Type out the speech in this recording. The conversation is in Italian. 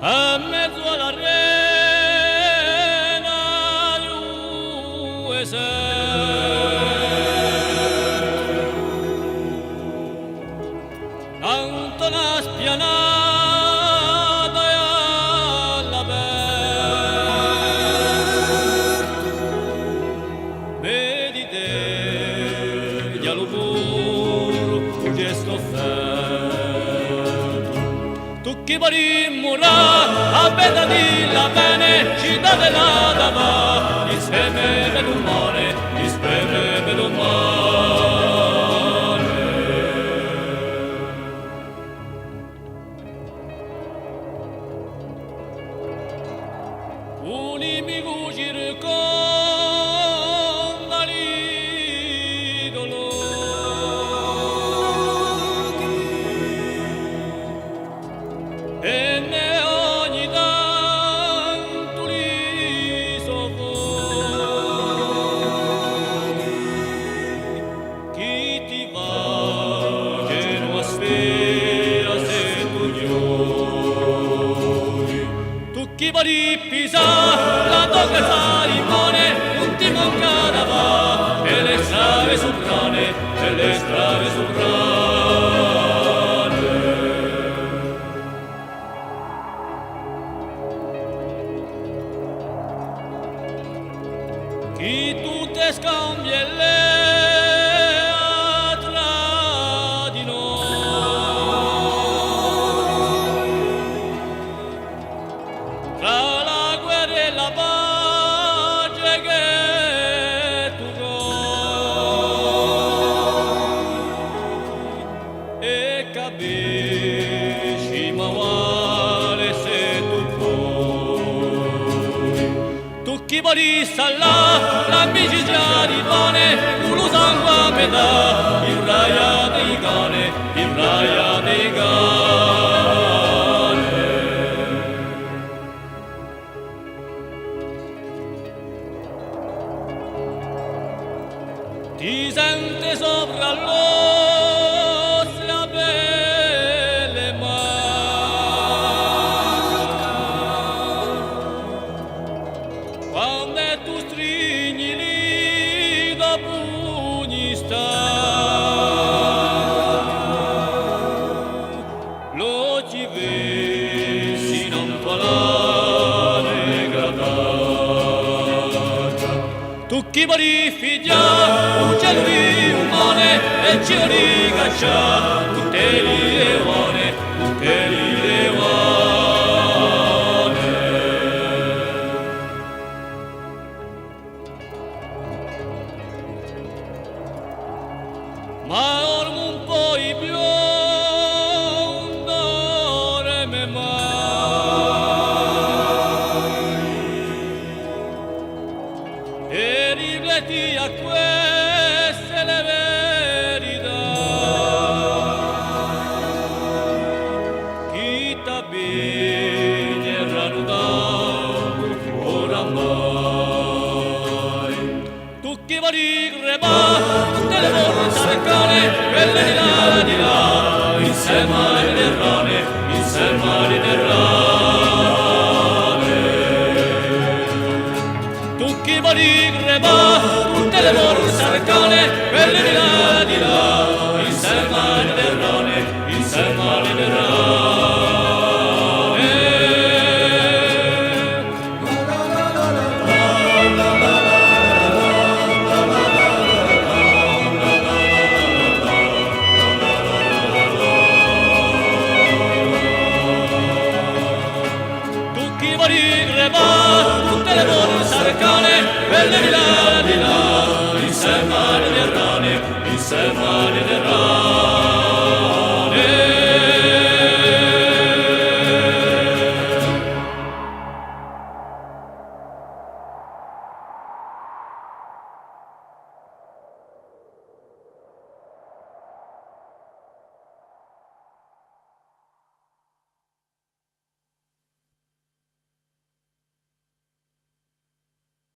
a mezzo alla arena due tanto una spianata e all'aperto vedi te gli alupur che sto offerto tu chi morimura a veda di la bene città della dava insieme per un mare insieme per un mare un inimico circonda l'idolo e ne ogni tanto li soffoghi chi ti va che non aspira se tu ignori tu chi va di Pisa la tocca sa limone non ti manca da va e le strade sovrane e le strade sovrane chi tu te scambia e le tra di noi tra la guerra e la pace che tu vuoi e capisci ma quale se tu puoi tu chi vuoi là l'amicizia di pane tu lo sangue a metà il raia dei cane il raia dei cane ti sente sopra l'ossa belle quando tu stringi lì da pugni lo ci vesi non parlare gradata tu chi vuoi figlia un cielo di umane e ci ricaccia tutte le leone tutte le leone ma ormo un po' i biondo reme mai e rifletti a queste le verità chi t'abbiglierà nudato oramai tu chi vuoi crepare tutte le forze del cane quelle di là insieme alle rane insieme alle rane tu chi vuoi crepare tutte le forze del cane quelle di là insieme alle rane insieme alle rane tutte le borse arcane quelle di là insieme alle rane insieme alle rane